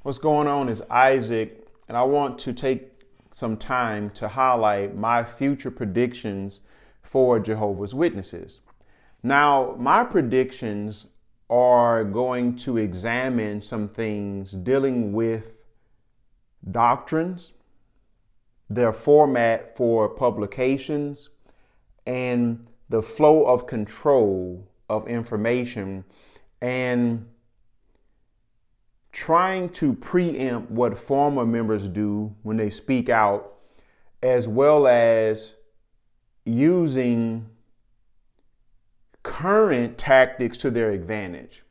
What's going on is Isaac, and I want to take some time to highlight my future predictions for Jehovah's Witnesses. Now, my predictions are going to examine some things dealing with doctrines, their format for publications, and the flow of control of information, and trying to preempt what former members do when they speak out, as well as using current tactics to their advantage.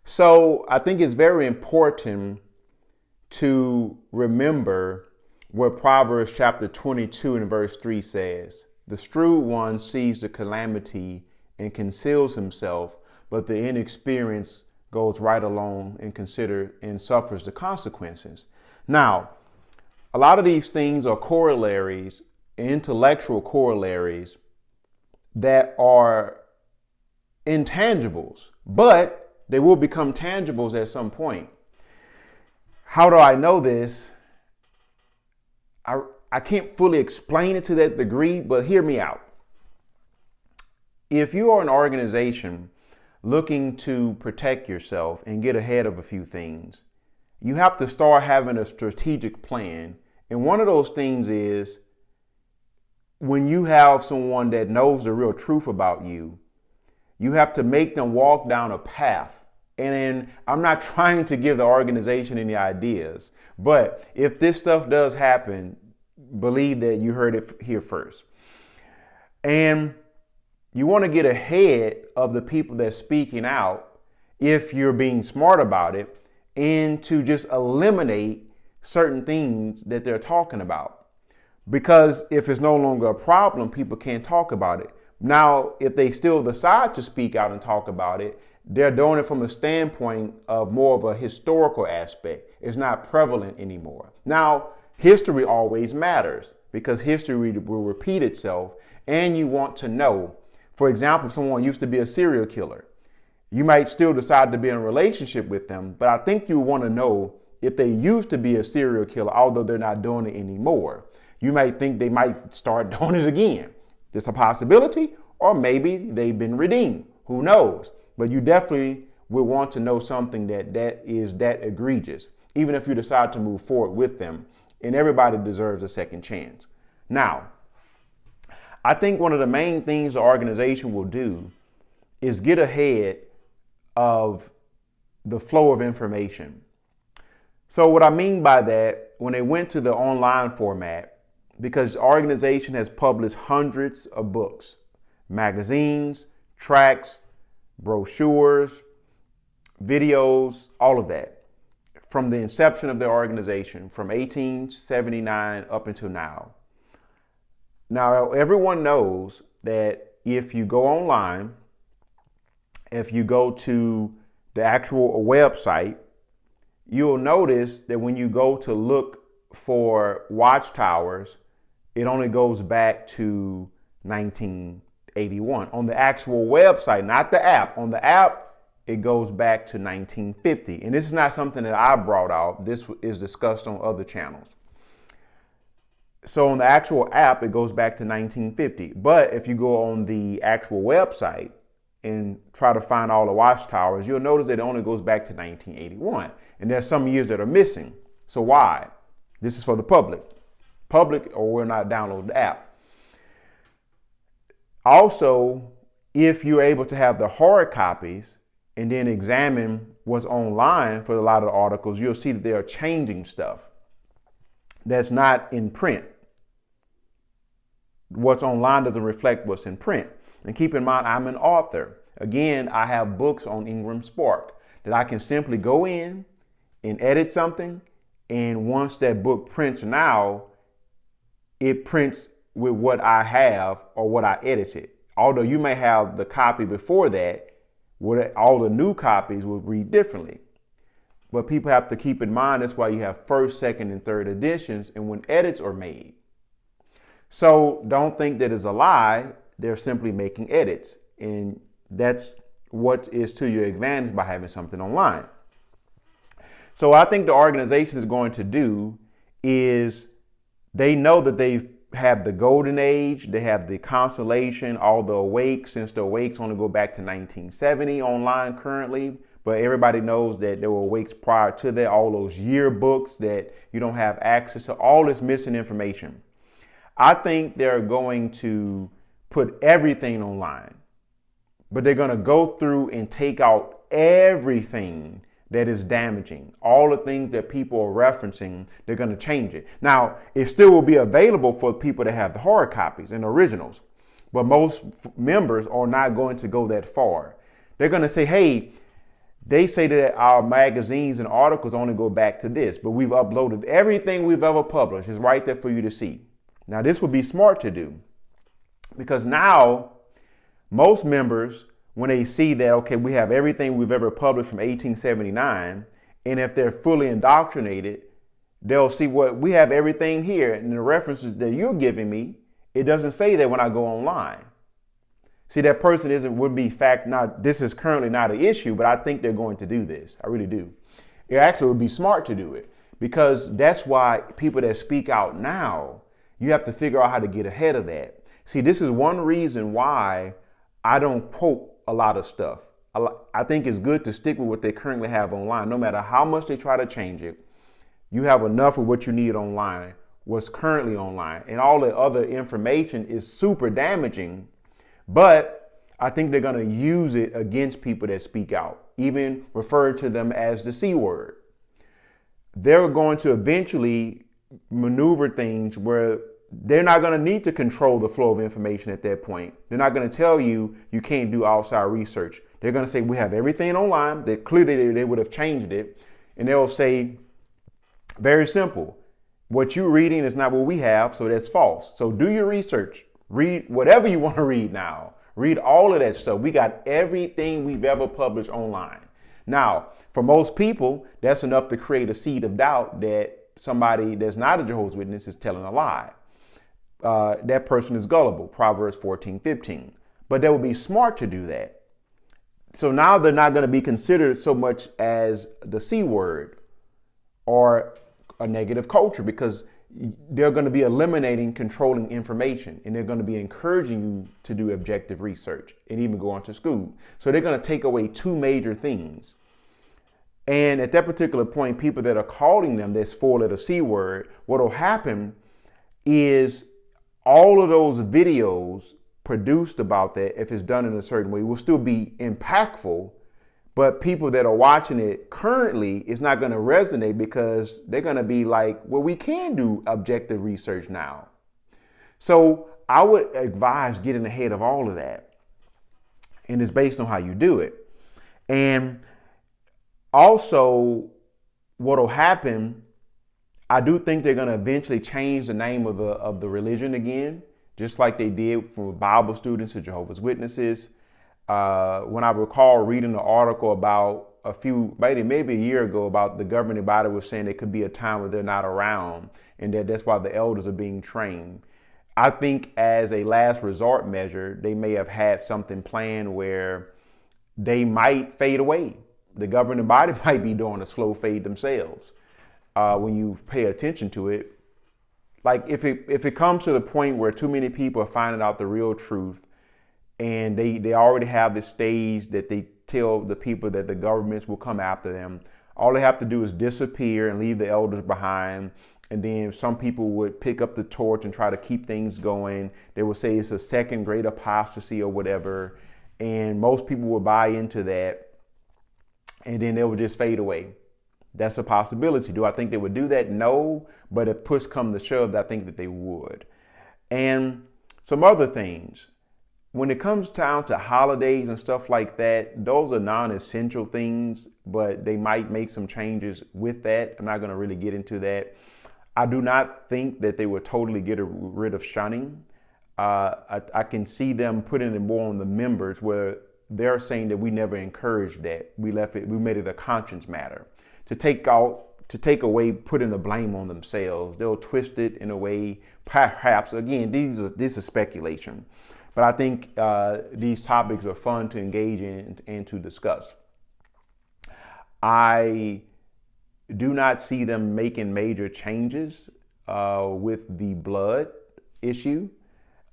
So I think it's very important to remember what Proverbs chapter 22 and verse 3 says. The shrewd one sees the calamity and conceals himself, but the inexperienced goes right along and suffers the consequences. Now, a lot of these things are corollaries, intellectual corollaries that are intangibles, but they will become tangibles at some point. How do I know this? I can't fully explain it to that degree, but hear me out. If you are an organization looking to protect yourself and get ahead of a few things, you have to start having a strategic plan. And one of those things is when you have someone that knows the real truth about you, you have to make them walk down a path. And I'm not trying to give the organization any ideas, but if this stuff does happen, believe that you heard it here first. And you want to get ahead of the people that's speaking out, if you're being smart about it, and to just eliminate certain things that they're talking about. Because if it's no longer a problem, people can't talk about it. Now, if they still decide to speak out and talk about it, they're doing it from a standpoint of more of a historical aspect. It's not prevalent anymore. Now, history always matters because history will repeat itself, and you want to know. For example, if someone used to be a serial killer, you might still decide to be in a relationship with them, but I think you want to know if they used to be a serial killer, although they're not doing it anymore. You might think they might start doing it again. There's a possibility, or maybe they've been redeemed. Who knows? But you definitely will want to know something that is that egregious, even if you decide to move forward with them. And everybody deserves a second chance. Now, I think one of the main things the organization will do is get ahead of the flow of information. So what I mean by that, when they went to the online format, because the organization has published hundreds of books, magazines, tracts, brochures, videos, all of that, from the inception of the organization, from 1879 up until now. Now, everyone knows that if you go online, if you go to the actual website, you'll notice that when you go to look for watchtowers, it only goes back to 1981. On the actual website, not the app. On the app, it goes back to 1950. And this is not something that I brought out. This is discussed on other channels. So on the actual app, it goes back to 1950. But if you go on the actual website and try to find all the watchtowers, you'll notice that it only goes back to 1981. And there's some years that are missing. So why? This is for the public. Public, or we'll not download the app. Also, if you're able to have the hard copies and then examine what's online for a lot of the articles, you'll see that they are changing stuff that's not in print. What's online doesn't reflect what's in print. And keep in mind, I'm an author. Again, I have books on Ingram Spark that I can simply go in and edit something. And once that book prints now, it prints with what I have or what I edited. Although you may have the copy before that, all the new copies will read differently. But people have to keep in mind that's why you have first, second, and third editions and when edits are made. So don't think that is a lie. They're simply making edits. And that's what is to your advantage by having something online. So I think the organization is going to do is they know that they have the golden age, they have the constellation, all the awakes, since the awakes only go back to 1970 online currently. But everybody knows that there were awakes prior to that, all those yearbooks that you don't have access to, all this missing information. I think they're going to put everything online, but they're going to go through and take out everything that is damaging. All the things that people are referencing, they're going to change it. Now, it still will be available for people that have the hard copies and originals, but most members are not going to go that far. They're going to say, hey, they say that our magazines and articles only go back to this, but we've uploaded everything we've ever published. It's right there for you to see. Now, this would be smart to do, because now most members, when they see that, okay, we have everything we've ever published from 1879, and if they're fully indoctrinated, they'll see what we have everything here. And the references that you're giving me, it doesn't say that when I go online. See, that person would be fact, not, this is currently not an issue, but I think they're going to do this. I really do. It actually would be smart to do it, because that's why people that speak out now, you have to figure out how to get ahead of that. See, this is one reason why I don't quote a lot of stuff. I think it's good to stick with what they currently have online. No matter how much they try to change it, you have enough of what you need online, what's currently online. And all the other information is super damaging, but I think they're going to use it against people that speak out, even refer to them as the C word. They're going to eventually maneuver things where they're not going to need to control the flow of information at that point. They're not going to tell you you can't do outside research. They're going to say we have everything online. That clearly they would have changed it. And they'll say, very simple, what you're reading is not what we have, so that's false. So do your research. Read whatever you want to read now. Read all of that stuff. We got everything we've ever published online. Now, for most people, that's enough to create a seed of doubt that somebody that's not a Jehovah's Witness is telling a lie. That person is gullible, Proverbs 14:15. But they would be smart to do that. So now they're not going to be considered so much as the C word or a negative culture, because they're going to be eliminating controlling information, and they're going to be encouraging you to do objective research and even go on to school. So they're going to take away two major things. And at that particular point, people that are calling them this four-letter C word, what will happen is all of those videos produced about that, if it's done in a certain way, will still be impactful, but people that are watching it currently, it's not going to resonate, because they're going to be like, well, we can do objective research now. So I would advise getting ahead of all of that. And it's based on how you do it. And also, what will happen, I do think they're going to eventually change the name of the religion again, just like they did for Bible students to Jehovah's Witnesses. When I recall reading an article about maybe a year ago, about the governing body was saying there could be a time where they're not around, and that's why the elders are being trained. I think as a last resort measure, they may have had something planned where they might fade away. The governing body might be doing a slow fade themselves. When you pay attention to it, like if it comes to the point where too many people are finding out the real truth, and they already have this stage that they tell the people that the governments will come after them, all they have to do is disappear and leave the elders behind. And then some people would pick up the torch and try to keep things going. They would say it's a second great apostasy or whatever. And most people would buy into that. And then they would just fade away. That's a possibility. Do I think they would do that? No. But if push comes to shove, I think that they would. And some other things. When it comes down to holidays and stuff like that, those are non-essential things, but they might make some changes with that. I'm not going to really get into that. I do not think that they would totally get rid of shunning. I can see them putting it more on the members, where they're saying that we never encouraged that. We made it a conscience matter. To take away putting the blame on themselves. They'll twist it in a way, perhaps, again, this is speculation. But I think these topics are fun to engage in and to discuss. I do not see them making major changes with the blood issue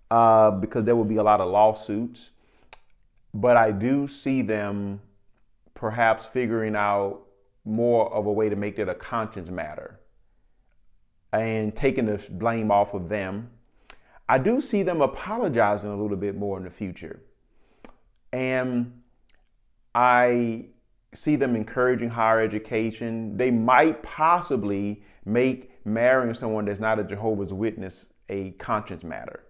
because there will be a lot of lawsuits. But I do see them perhaps figuring out more of a way to make that a conscience matter and taking the blame off of them. I do see them apologizing a little bit more in the future. And I see them encouraging higher education. They might possibly make marrying someone that's not a Jehovah's Witness a conscience matter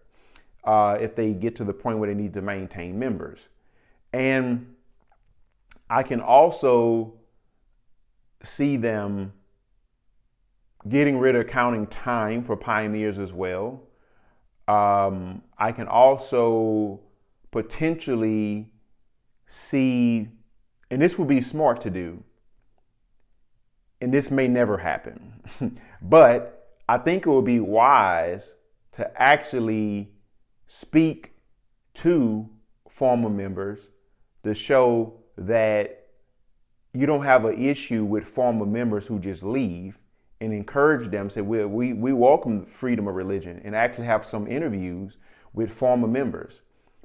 if they get to the point where they need to maintain members. And I can also see them getting rid of counting time for pioneers as well. I can also potentially see, and this would be smart to do, and this may never happen, but I think it would be wise to actually speak to former members to show that you don't have an issue with former members who just leave, and encourage them, say we welcome freedom of religion, and actually have some interviews with former members,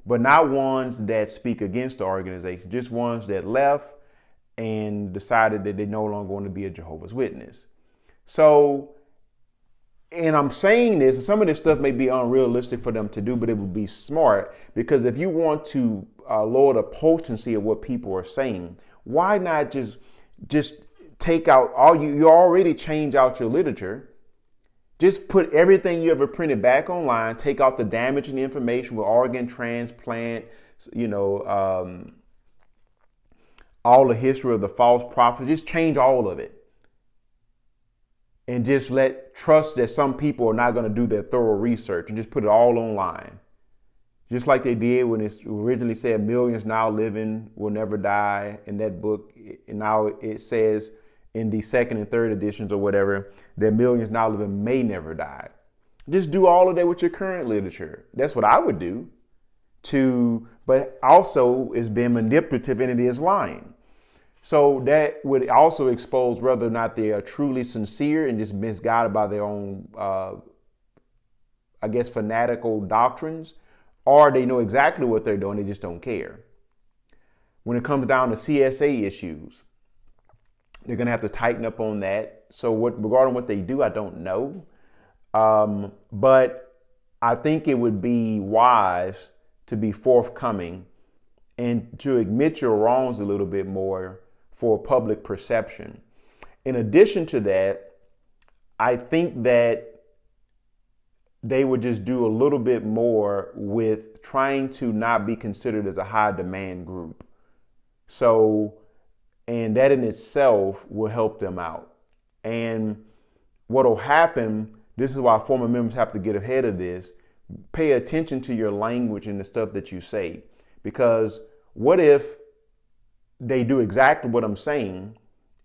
but not ones that speak against the organization, just ones that left and decided that they no longer want to be a Jehovah's Witness. So, and I'm saying this, and some of this stuff may be unrealistic for them to do, but it would be smart, because if you want to lower the potency of what people are saying, why not just take out you already change out your literature. Just put everything you ever printed back online, take out the damaging information with organ transplant, all the history of the false prophets, just change all of it. And just trust that some people are not going to do their thorough research, and just put it all online. Just like they did when it originally said millions now living will never die in that book. And now it says in the second and third editions or whatever, that millions now living may never die. Just do all of that with your current literature. That's what I would do. But also it's being manipulative and it is lying. So that would also expose whether or not they are truly sincere and just misguided by their own, fanatical doctrines, or they know exactly what they're doing, they just don't care. When it comes down to CSA issues, they're going to have to tighten up on that. So regarding what they do, I don't know. But I think it would be wise to be forthcoming and to admit your wrongs a little bit more for public perception. In addition to that, I think that they would just do a little bit more with trying to not be considered as a high demand group. So, and that in itself will help them out. And what will happen, this is why former members have to get ahead of this, pay attention to your language and the stuff that you say. Because what if they do exactly what I'm saying,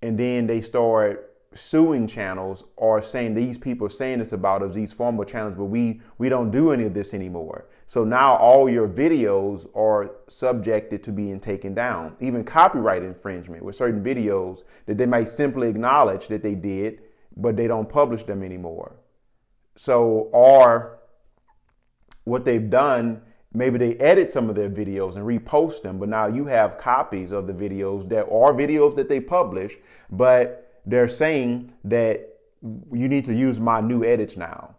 and then they start suing channels or saying these people are saying this about us, these former channels, but we don't do any of this anymore. So now all your videos are subjected to being taken down. Even copyright infringement with certain videos that they might simply acknowledge that they did, but they don't publish them anymore. So, or what they've done, maybe they edit some of their videos and repost them, but now you have copies of the videos that are videos that they publish, but they're saying that you need to use my new edits now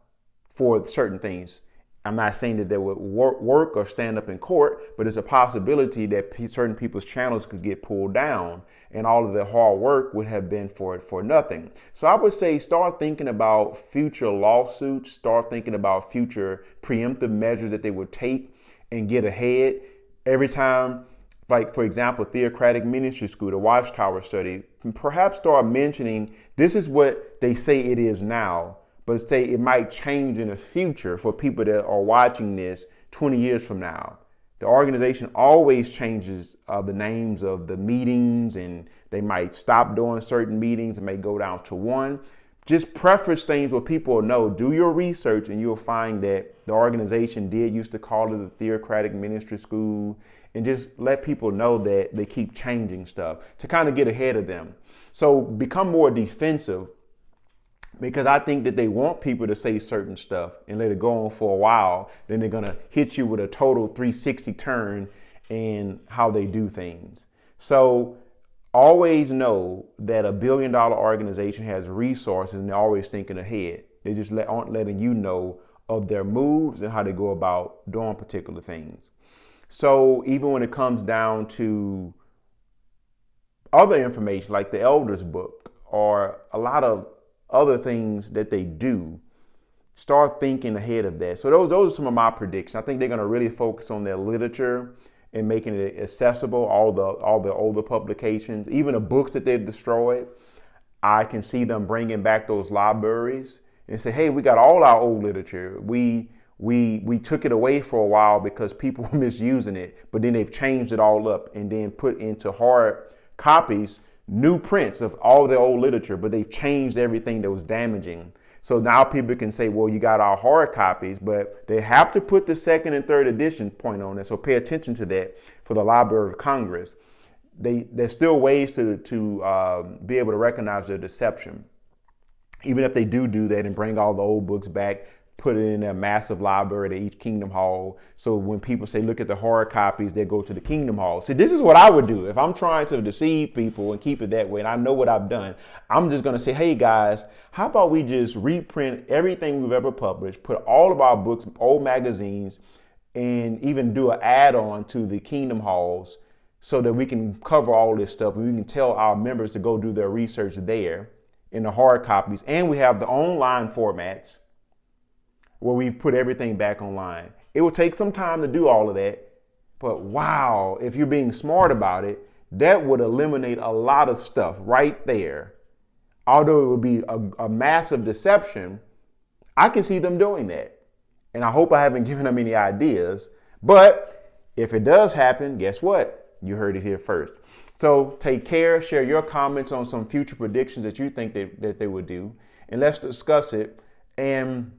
for certain things. I'm not saying that they would work or stand up in court, but it's a possibility that certain people's channels could get pulled down and all of their hard work would have been for nothing. So I would say start thinking about future lawsuits, start thinking about future preemptive measures that they would take and get ahead. Every time, like for example, Theocratic Ministry School, the Watchtower study, perhaps start mentioning this is what they say it is now, but say it might change in the future for people that are watching this 20 years from now. The organization always changes the names of the meetings, and they might stop doing certain meetings and may go down to one. Just preface things where people know. Do your research and you'll find that the organization did used to call it the Theocratic Ministry School, and just let people know that they keep changing stuff to kind of get ahead of them. So become more defensive, because I think that they want people to say certain stuff and let it go on for a while. Then they're going to hit you with a total 360 turn in how they do things. So always know that $1 billion organization has resources and they're always thinking ahead. They just aren't letting you know of their moves and how they go about doing particular things. So even when it comes down to other information like the Elders book or a lot of other things that they do, start thinking ahead of that. So those are some of my predictions. I think they're going to really focus on their literature and making it accessible, all the older publications, even the books that they've destroyed. I can see them bringing back those libraries and say, hey, we got all our old literature. We took it away for a while because people were misusing it, but then they've changed it all up and then put into hard copies new prints of all their old literature, but they've changed everything that was damaging. So now people can say, well, you got our hard copies, but they have to put the second and third edition point on it. So pay attention to that for the Library of Congress. There's still ways to be able to recognize their deception. Even if they do that and bring all the old books back, put it in a massive library at each Kingdom Hall. So when people say, look at the hard copies, they go to the Kingdom Hall. See, this is what I would do if I'm trying to deceive people and keep it that way. And I know what I've done. I'm just going to say, hey guys, how about we just reprint everything we've ever published, put all of our books, old magazines, and even do an add-on to the Kingdom Halls so that we can cover all this stuff and we can tell our members to go do their research there in the hard copies. And we have the online formats where we put everything back online. It will take some time to do all of that, but wow, if you're being smart about it, that would eliminate a lot of stuff right there. Although it would be a massive deception, I can see them doing that. And I hope I haven't given them any ideas, but if it does happen, guess what? You heard it here first. So take care, share your comments on some future predictions that you think that they would do, and let's discuss it. And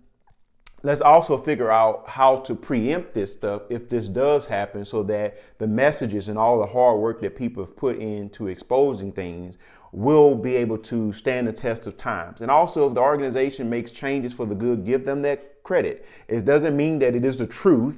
let's also figure out how to preempt this stuff if this does happen, so that the messages and all the hard work that people have put into exposing things will be able to stand the test of times. And also, if the organization makes changes for the good, give them that credit. It doesn't mean that it is the truth,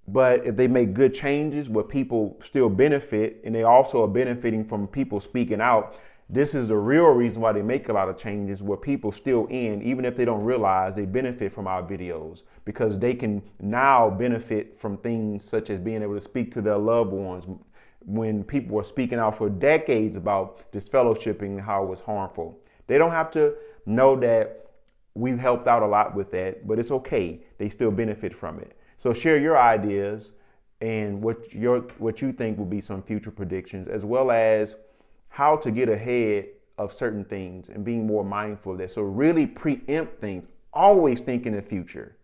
but if they make good changes where people still benefit and they also are benefiting from people speaking out, this is the real reason why they make a lot of changes, where people still even if they don't realize, they benefit from our videos, because they can now benefit from things such as being able to speak to their loved ones when people were speaking out for decades about disfellowshipping and how it was harmful. They don't have to know that we've helped out a lot with that, but it's okay. They still benefit from it. So share your ideas and what you think will be some future predictions, as well as how to get ahead of certain things and being more mindful of that. So really preempt things. Always think in the future.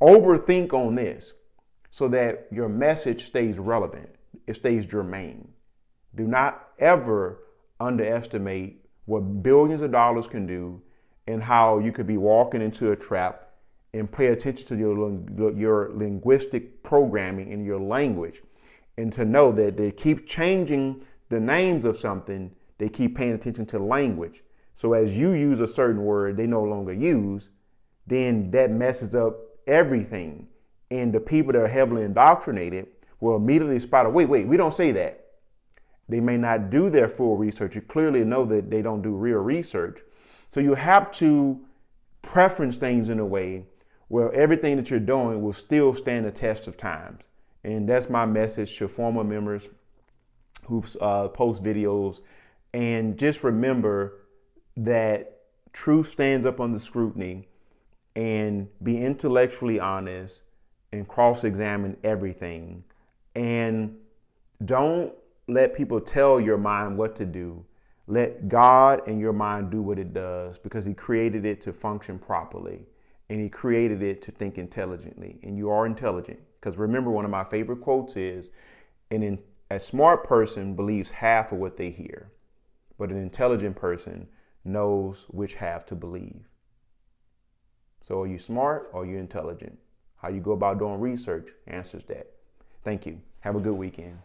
Overthink on this so that your message stays relevant. It stays germane. Do not ever underestimate what billions of dollars can do and how you could be walking into a trap, and pay attention to your linguistic programming and your language, and to know that they keep changing the names of something, they keep paying attention to language. So as you use a certain word they no longer use, then that messes up everything. And the people that are heavily indoctrinated will immediately spot, wait, we don't say that. They may not do their full research. You clearly know that they don't do real research. So you have to preference things in a way where everything that you're doing will still stand the test of times. And that's my message to former members who post videos. And just remember that truth stands up under scrutiny, and be intellectually honest and cross-examine everything. And don't let people tell your mind what to do. Let God and your mind do what it does, because He created it to function properly, and He created it to think intelligently. And you are intelligent. Because remember, one of my favorite quotes is, a smart person believes half of what they hear, but an intelligent person knows which half to believe. So are you smart or are you intelligent? How you go about doing research answers that. Thank you. Have a good weekend.